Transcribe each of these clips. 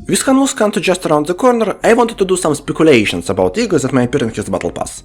With Hanwoo's Canto just around the corner, I wanted to do some speculations about ego that may appear in his Battle Pass.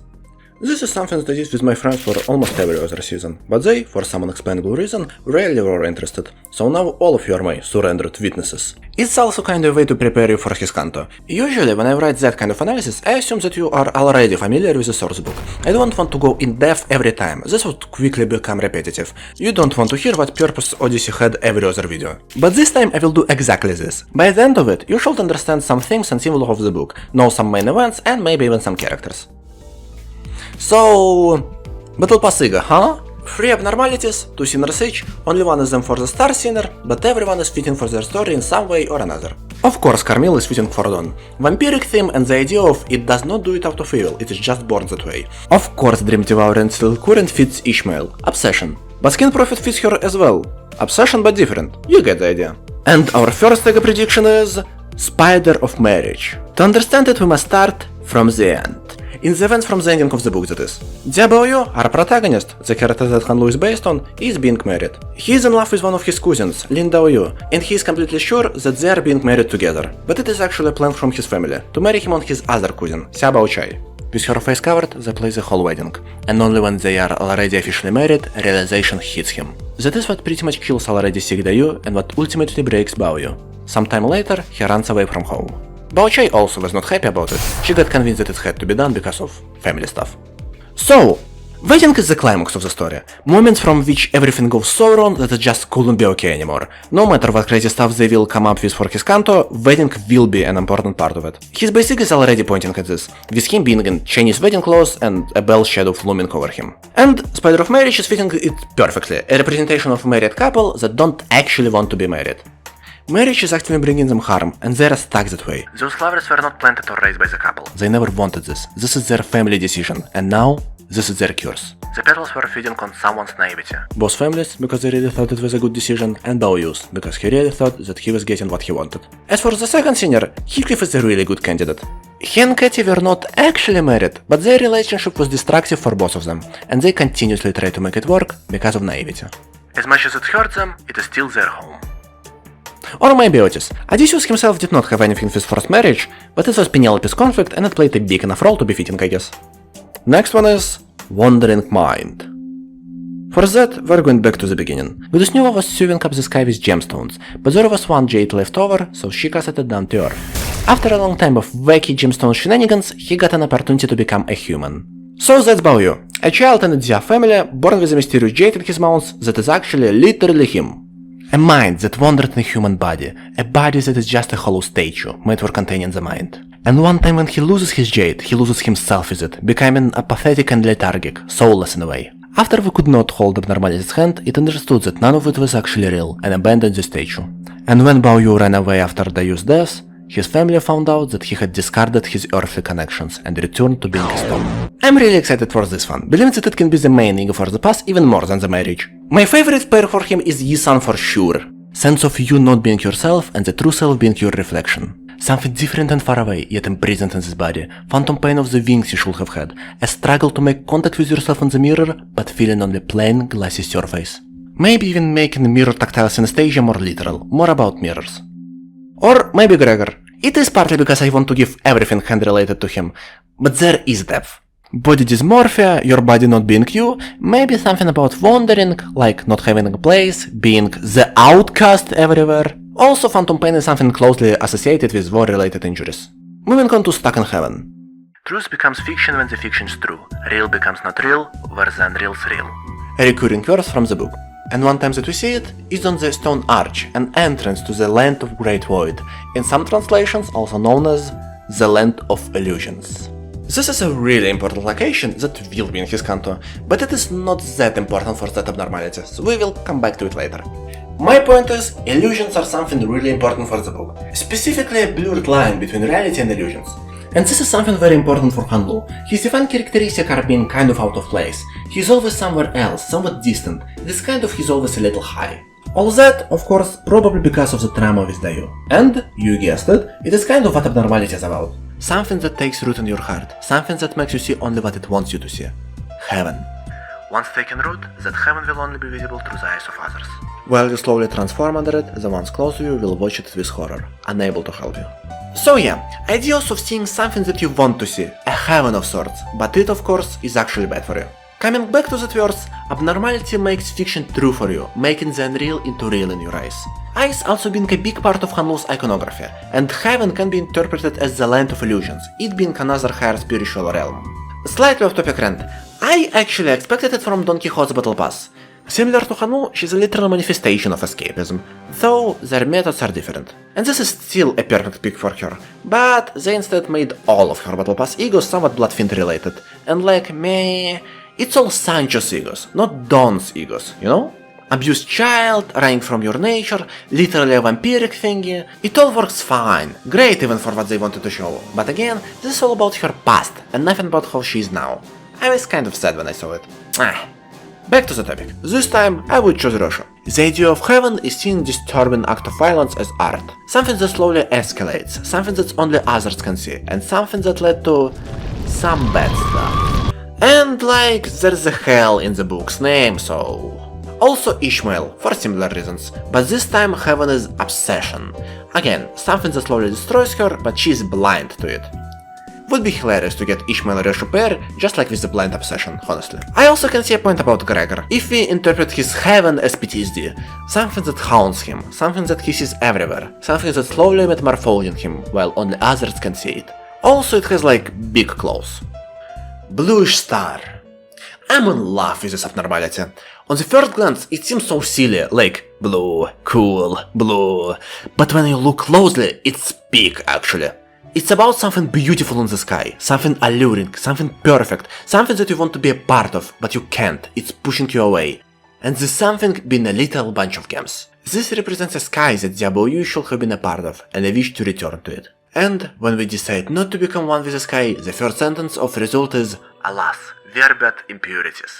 This is something that I did with my friends for almost every other season, but they, for some unexplainable reason, rarely were interested, so now all of you are my surrendered witnesses. It's also kind of a way to prepare you for his Canto. Usually, when I write that kind of analysis, I assume that you are already familiar with the source book. I don't want to go in depth every time, this would quickly become repetitive. You don't want to hear what purpose Odyssey had every other video. But this time I will do exactly this. By the end of it, you should understand some things and symbols of the book, know some main events and maybe even some characters. So, Battle Pass ego, huh? 3 abnormalities, 2 sinners each, only one is them for the Star Sinner, but everyone is fitting for their story in some way or another. Of course, Carmille is fitting for Dawn. Vampiric theme and the idea of it does not do it out of evil, it is just born that way. Of course, Dream Devourer and Steel Current fits Ishmael. Obsession. But Skin Prophet fits her as well. Obsession but different, you get the idea. And our first ego prediction is Spider of Marriage. To understand it, we must start from the end. In the events from the ending of the book, that is. Devote, our protagonist, the character that Hanwoo is based on, is being married. He is in love with one of his cousins, Lin Daoyu, and he is completely sure that they are being married together. But it is actually a plan from his family, to marry him on his other cousin, Xia Baochai. With her face covered, they play the whole wedding, and only when they are already officially married, realization hits him. That is what pretty much kills already sick Daoyu and what ultimately breaks Baoyu. Sometime later, he runs away from home. Baochai also was not happy about it, she got convinced that it had to be done because of family stuff. So, wedding is the climax of the story, moments from which everything goes so wrong that it just couldn't be okay anymore. No matter what crazy stuff they will come up with for his Canto, wedding will be an important part of it. His basic is already pointing at this, with him being in Chinese wedding clothes and a bell shadow looming over him. And Spider of Marriage is fitting it perfectly, a representation of a married couple that don't actually want to be married. Marriage is actually bringing them harm, and they are stuck that way. Those lovers were not planted or raised by the couple. They never wanted this. This is their family decision, and now, this is their curse. The petals were feeding on someone's naivety. Both families, because they really thought it was a good decision, and Baoyu's, because he really thought that he was getting what he wanted. As for the second sinner, Heathcliff is a really good candidate. He and Katie were not actually married, but their relationship was destructive for both of them, and they continuously try to make it work because of naivety. As much as it hurts them, it is still their home. Or maybe Otis. Odysseus himself did not have anything with forced marriage, but it was Penelope's conflict and it played a big enough role to be fitting, I guess. Next one is Wandering Mind. For that, we're going back to the beginning. Gudusnova was sewing up the sky with gemstones, but there was one jade left over, so she casted it down to Earth. After a long time of wacky gemstone shenanigans, he got an opportunity to become a human. So that's Baoyu, a child in the Xia family, born with a mysterious jade in his mouth that is actually literally him. A mind that wandered in a human body, a body that is just a hollow statue, made for containing the mind. And one time when he loses his jade, he loses himself with it, becoming apathetic and lethargic, soulless in a way. After we could not hold Abnormality's hand, it understood that none of it was actually real, and abandoned the statue. And when Baoyu ran away after Dayu's death, his family found out that he had discarded his earthly connections and returned to being a stone. I'm really excited for this one, believing that it can be the main ego for the past even more than the marriage. My favorite pair for him is Yi-san for sure. Sense of you not being yourself and the true self being your reflection. Something different and far away, yet imprisoned in this body. Phantom pain of the wings you should have had. A struggle to make contact with yourself in the mirror, but feeling on the plain, glassy surface. Maybe even making mirror tactile synesthesia more literal, more about mirrors. Or maybe Gregor. It is partly because I want to give everything hand-related to him, but there is depth. Body dysmorphia, your body not being you, maybe something about wandering, like not having a place, being the outcast everywhere. Also, phantom pain is something closely associated with war-related injuries. Moving on to Stuck in Heaven. Truth becomes fiction when the fiction is true. Real becomes not real, where the unreal's real. A recurring verse from the book. And one time that we see it is on the Stone Arch, an entrance to the Land of Great Void, in some translations also known as the Land of Illusions. This is a really important location that will be in his Canto, but it is not that important for that abnormality, so we will come back to it later. My point is, illusions are something really important for the book, specifically a blurred line between reality and illusions. And this is something very important for Hanwoo. His define characteristics are being kind of out of place. He's always somewhere else, somewhat distant. This kind of he's always a little high. All that, of course, probably because of the trauma with Dayu. And, you guessed it, it is kind of what Abnormality is about. Something that takes root in your heart, something that makes you see only what it wants you to see. Heaven. once taken root, that heaven will only be visible through the eyes of others. While you slowly transform under it, the ones close to you will watch it with horror, unable to help you. So yeah, ideas of seeing something that you want to see, a heaven of sorts, but it of course is actually bad for you. Coming back to that verse, abnormality makes fiction true for you, making the unreal into real in your eyes. Eyes also being a big part of Hanlu's iconography, and heaven can be interpreted as the land of illusions, it being another higher spiritual realm. Slightly off topic rant, I actually expected it from Don Quixote's Battlepass. Similar to Hanlu, she's a literal manifestation of escapism, though their methods are different. And this is still a perfect pick for her, but they instead made all of her Battlepass egos somewhat Bloodfiend related, and like meh, it's all Sancho's egos, not Don's egos, you know? Abused child, running from your nature, literally a vampiric thingy, it all works fine, great even for what they wanted to show, but again, this is all about her past, and nothing about how she is now. I was kind of sad when I saw it. Back to the topic. This time, I would choose Russia. The idea of heaven is seen disturbing act of violence as art. Something that slowly escalates, something that only others can see, and something that led to some bad stuff. And like, there's a hell in the book's name, so... Also Ishmael, for similar reasons, but this time heaven is obsession. Again, something that slowly destroys her, but she's blind to it. Would be hilarious to get Ishmael and Reshu pair, just like with the blind obsession, honestly. I also can see a point about Gregor. If we interpret his heaven as PTSD, something that haunts him, something that he sees everywhere, something that's slowly metamorphosing him, while only others can see it. Also it has like big claws. Bluish star. I'm in love with this abnormality. On the first glance it seems so silly, like blue, cool, blue, but when you look closely, it's big actually. It's about something beautiful in the sky, something alluring, something perfect, something that you want to be a part of, but you can't, it's pushing you away. And this something being a little bunch of gems. This represents a sky that Diablo should have been a part of, and a wish to return to it. And when we decide not to become one with the sky, the first sentence of the result is, alas, verbet impurities.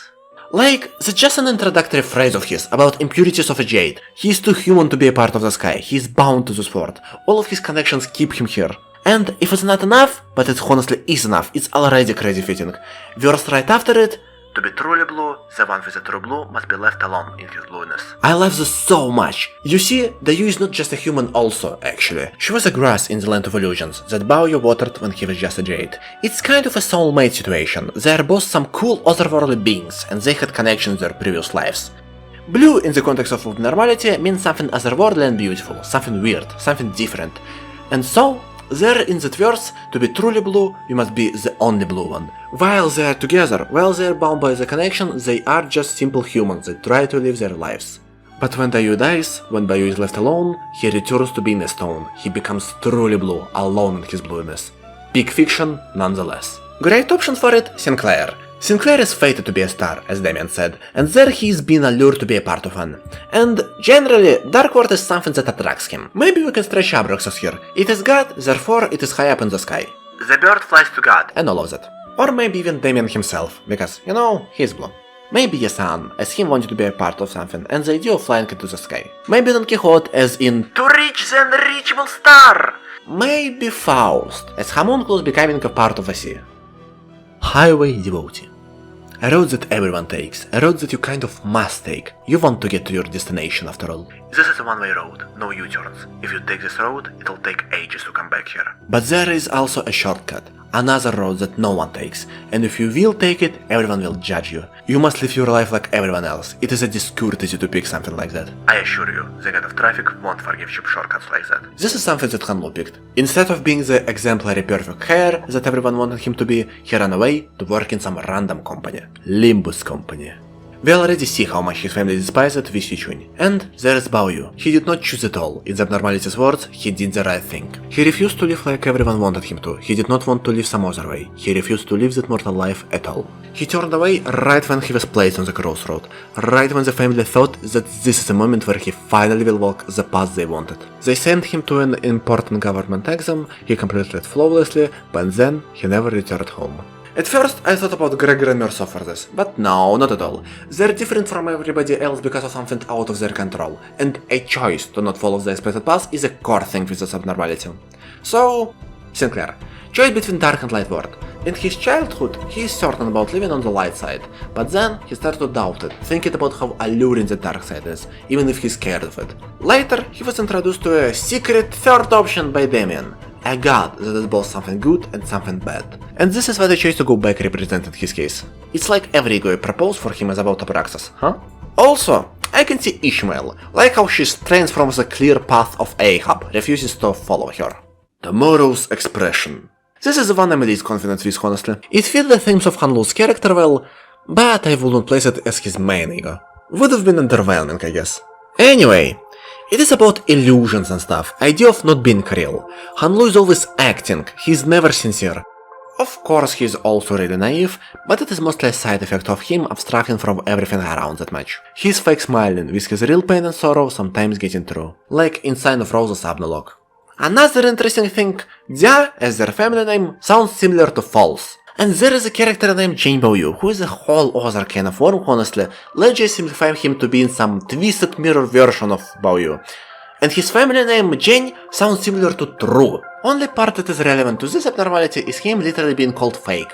Like, that's just an introductory phrase of his about impurities of a jade. He is too human to be a part of the sky, he is bound to this world, all of his connections keep him here. And if it's not enough, but it honestly is enough, it's already crazy fitting. Verse right after it, to be truly blue, the one with the true blue must be left alone in his blueness. I love this so much. You see, the Yu is not just a human also, actually. She was a grass in the land of illusions, that Baoyu watered when he was just a jade. It's kind of a soulmate situation, they are both some cool otherworldly beings, and they had connections in their previous lives. Blue in the context of abnormality means something otherworldly and beautiful, something weird, something different. And so, there in that verse, to be truly blue, you must be the only blue one. While they are together, while they are bound by the connection, they are just simple humans that try to live their lives. But when Baoyu dies, when Baoyu is left alone, he returns to being a stone, he becomes truly blue, alone in his blueness. Big fiction, nonetheless. Great option for it, Sinclair. Sinclair is fated to be a star, as Damien said, and there he is being allured to be a part of one. And generally, Dark World is something that attracts him. Maybe we can stretch Abraxas here. It is God, therefore it is high up in the sky. The bird flies to God, and all of that. Or maybe even Damien himself, because, you know, he's blue. Maybe Yasan, as him wanted to be a part of something, and the idea of flying into the sky. Maybe Don Quixote, as in to reach the unreachable star! Maybe Faust, as homunculus becoming a part of a sea. Highway Devote. A road that everyone takes, a road that you kind of must take. You want to get to your destination after all. This is a one-way road, no U-turns. If you take this road, it'll take ages to come back here. But there is also a shortcut, another road that no one takes, and if you will take it, everyone will judge you. You must live your life like everyone else. It is a discourtesy to pick something like that. I assure you, the god of traffic won't forgive cheap shortcuts like that. This is something that Hanlu picked. Instead of being the exemplary perfect hair that everyone wanted him to be, he ran away to work in some random company. Limbus company. We already see how much his family despised VIII. And there is Baoyu. He did not choose at all. In the abnormality's words, he did the right thing. He refused to live like everyone wanted him to. He did not want to live some other way. He refused to live that mortal life at all. He turned away right when he was placed on the crossroad. Right when the family thought that this is a moment where he finally will walk the path they wanted. They sent him to an important government exam, he completed it flawlessly, but then he never returned home. At first, I thought about Gregor and Mercer for this, but no, not at all. They're different from everybody else because of something out of their control, and a choice to not follow the expected path is a core thing with this abnormality. So, Sinclair. Choice between Dark and Light World. In his childhood, he is certain about living on the light side, but then he starts to doubt it, thinking about how alluring the dark side is, even if he's scared of it. Later, he was introduced to a secret third option by Damien, a god that is both something good and something bad. And this is why the choice to go back represented his case. It's like every ego proposed for him is about Abraxas, huh? Also, I can see Ishmael, like how she strains from the clear path of Ahab, refuses to follow her. Tomorrow's expression. This is the one I'm least confident with, honestly. It fit the themes of Hanlu's character well, but I wouldn't place it as his main ego. Would have been underwhelming, I guess. Anyway, it is about illusions and stuff, idea of not being real. Hanlu is always acting, he's never sincere. Of course he is also really naive, but it is mostly a side effect of him abstracting from everything around that much. He's fake smiling, with his real pain and sorrow sometimes getting through, like in Sign of Roses Abnologue. Another interesting thing, Dia, as their family name, sounds similar to False. And there is a character named Jane Baoyu, who is a whole other kind of worm, honestly. Let's just simplify him to being some twisted mirror version of Baoyu. And his family name, Jane, sounds similar to True. Only part that is relevant to this abnormality is him literally being called Fake.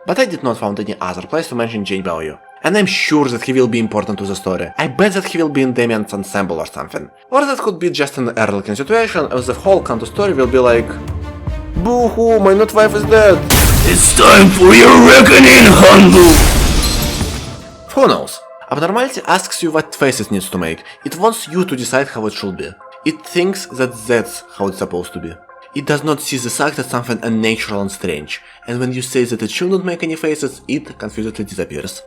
But I did not find any other place to mention Jane Baoyu. And I'm sure that he will be important to the story. I bet that he will be in Damien's ensemble or something. Or that could be just an Erlikin situation, as the whole Canto story will be like, boo-hoo, my not wife is dead. It's time for your reckoning, Hanlu! Who knows? Abnormality asks you what face it needs to make. It wants you to decide how it should be. It thinks that that's how it's supposed to be. It does not see the fact as something unnatural and strange, and when you say that it should not make any faces, it confusedly disappears.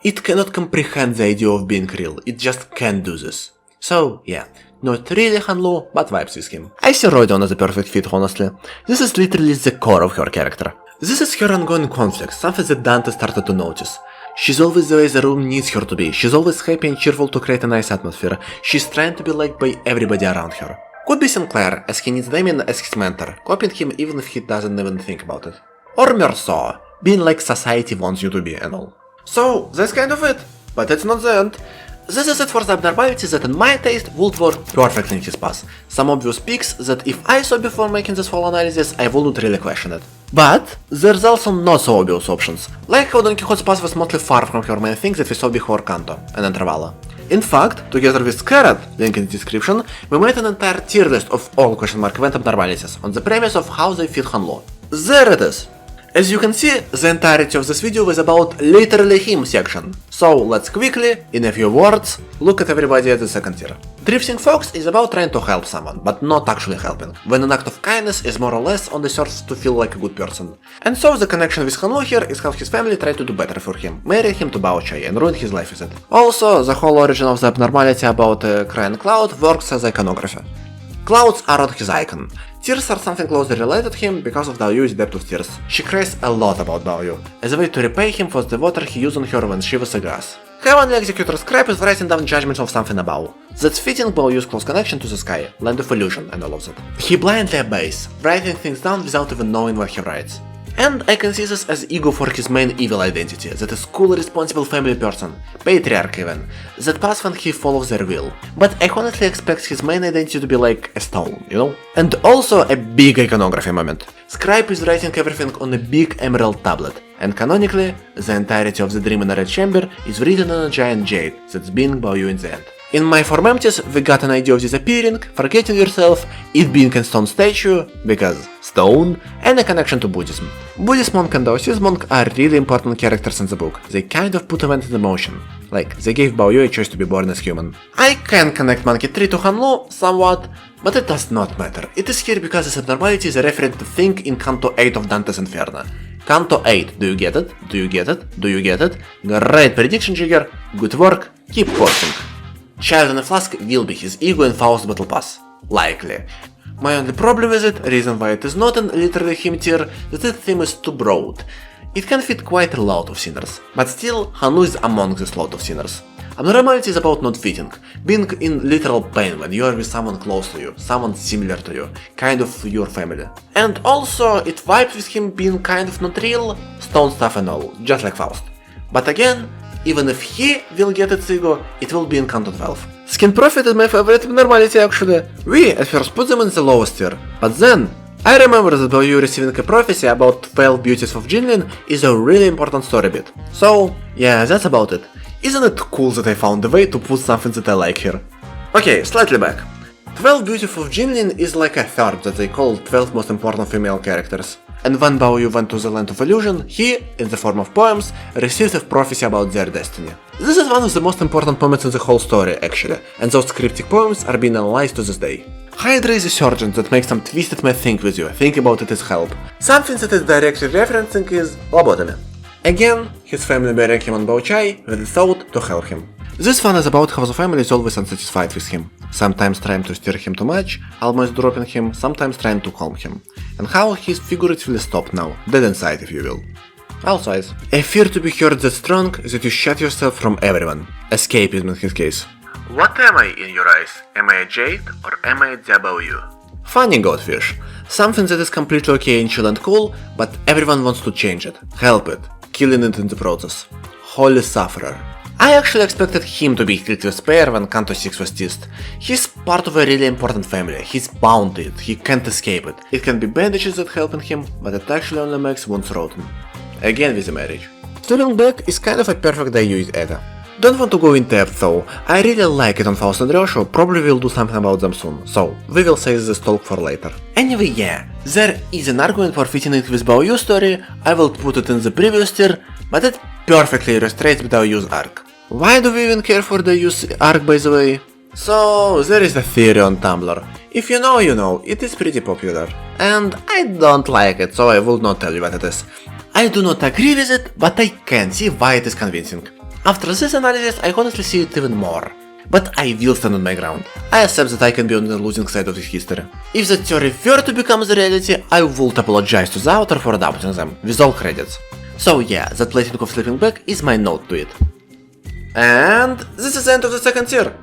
It cannot comprehend the idea of being real, it just can't do this. So, yeah, not really Hanlu, but vibes with him. I see Rodion as a perfect fit, honestly. This is literally the core of her character. This is her ongoing conflict, something that Dante started to notice. She's always the way the room needs her to be, she's always happy and cheerful to create a nice atmosphere, she's trying to be liked by everybody around her. Could be Sinclair, as he needs Damien as his mentor, copying him even if he doesn't even think about it. Or Merceau, being like society wants you to be and all. So, that's kind of it, but it's not the end. This is it for the abnormalities that in my taste would work perfectly in his path. Some obvious picks that if I saw before making this whole analysis, I wouldn't really question it. But there's also not so obvious options, like how Don Quixote's path was mostly far from her main things that we saw before Canto and Intervala. In fact, together with Scarlet, link in the description, we made an entire tier list of all question mark event abnormalities on the premise of how they fit Hanlu. There it is! As you can see, the entirety of this video was about literally him section. So let's quickly, in a few words, look at everybody at the second tier. Drifting Fox is about trying to help someone, but not actually helping, when an act of kindness is more or less on the surface to feel like a good person. And so the connection with Hanlu here is how his family tried to do better for him, marry him to Bao Chai and ruin his life with it. Also, the whole origin of the abnormality about a crying cloud works as iconography. Clouds are on his icon. Tears are something closely related to him because of Baoyu's depth of tears. She cries a lot about Baoyu, as a way to repay him for the water he used on her when she was a grass. Heavenly Executor's scribe is writing down judgments of something above. That's fitting Baoyu's close connection to the sky, land of illusion and all of that. He blindly obeys, writing things down without even knowing what he writes. And I can see this as ego for his main evil identity, that is cool, responsible family person, patriarch even, that pass when he follows their will. But I honestly expect his main identity to be like a stone, you know? And also a big iconography moment. Scribe is writing everything on a big emerald tablet, and canonically, the entirety of the dream in a red chamber is written on a giant jade that's being Baoyu in the end. In my form empties, we got an idea of disappearing, forgetting yourself, it being a stone statue, because stone, and a connection to Buddhism. Buddhist monk and Daoist monk are really important characters in the book, they kind of put events in motion. Like, they gave Baoyu a choice to be born as human. I can connect Monkey Tree to Hanlu somewhat, but it does not matter. It is here because this abnormality is a reference to thing in Canto 8 of Dante's Inferno. Canto 8, do you get it? Do you get it? Do you get it? Great prediction, Jigger, good work, keep working. Child in a Flask will be his ego in Faust Battlepass. Likely. My only problem with it, reason why it is not in literally him tier, that its theme is too broad. It can fit quite a lot of sinners, but still, Hanlu is among this lot of sinners. Abnormality is about not fitting, being in literal pain when you are with someone close to you, someone similar to you, kind of your family. And also, it vibes with him being kind of not real, stone stuff and all, just like Faust. But again, even if he will get its ego, it will be in Canto 12. Skin Prophet is my favorite abnormality actually. We at first put them in the lowest tier, but then I remember that Bluish receiving a prophecy about 12 beauties of Jinlin is a really important story bit. So, yeah, that's about it. Isn't it cool that I found a way to put something that I like here? Okay, slightly back. 12 beauties of Jinlin is like a third that they call 12 most important female characters. And when Baoyu went to the Land of Illusion, he, in the form of poems, received a prophecy about their destiny. This is one of the most important moments in the whole story, actually, and those cryptic poems are being analyzed to this day. Hydra is a surgeon that makes some twisted mad thing with you, think about it as help. Something that is directly referencing is lobotomy. Again, his family burying him on Bauchai with the thought to help him. This one is about how the family is always unsatisfied with him, sometimes trying to stir him too much, almost dropping him, sometimes trying to calm him, and how he's figuratively stopped now, dead inside if you will. Also, a fear to be heard that strong that you shut yourself from everyone, escapism in his case. What am I in your eyes? Am I a jade or am I a Baoyu? Funny goldfish, something that is completely okay and chill and cool, but everyone wants to change it, help it, killing it in the process. Holy sufferer. I actually expected him to be killed with spear when Canto 6 was teased. He's part of a really important family, he's bound to it, he can't escape it. It can be bandages that helping him, but it actually only makes wounds rotten. Again with the marriage. Stepping back is kind of a perfect use Eta. Don't want to go in depth though, I really like it on Faust and Ryosho, probably will do something about them soon, so we will save this talk for later. Anyway, yeah, there is an argument for fitting it with Baoyu's story, I will put it in the previous tier, but it perfectly illustrates Baoyu's arc. Why do we even care for the Yu's arc, by the way? So, there is a theory on Tumblr. If you know, you know, it is pretty popular. And I don't like it, so I will not tell you what it is. I do not agree with it, but I can see why it is convincing. After this analysis, I honestly see it even more. But I will stand on my ground. I accept that I can be on the losing side of this history. If the theory were to become the reality, I would apologize to the author for adopting them, with all credits. So yeah, that placing of Sleeping Bag is my note to it. And this is the end of the second tier.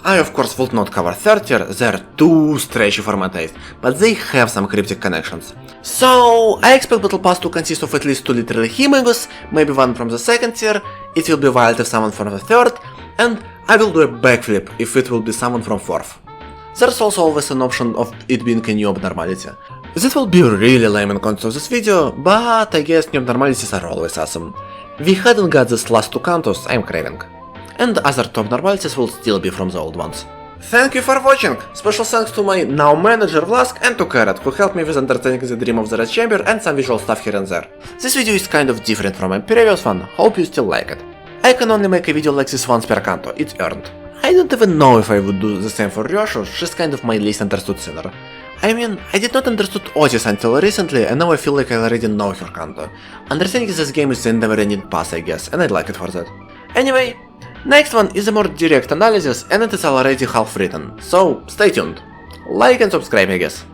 I of course will not cover third tier, they're too stretchy for my taste, but they have some cryptic connections. So I expect Battlepass to consist of at least 2 literally Himagus, maybe one from the second tier, it will be wild if someone from the third, and I will do a backflip if it will be someone from fourth. There's also always an option of it being a new abnormality. This will be really lame in context of this video, but I guess new abnormalities are always awesome. We hadn't got this last 2 Cantos, I'm craving. And other top abnormalities will still be from the old ones. Thank you for watching! Special thanks to my now manager Vlask and to Carrot, who helped me with understanding the dream of the Red Chamber and some visual stuff here and there. This video is kind of different from my previous one, hope you still like it. I can only make a video like this once per Canto, it's earned. I don't even know if I would do the same for Ryosho, she's kind of my least understood sinner. I mean, I did not understood Otis until recently, and now I feel like I already know her Canto. Understanding this game is a never-ending pass, I guess, and I'd like it for that. Anyway, next one is a more direct analysis, and it is already half written, so stay tuned. Like and subscribe, I guess.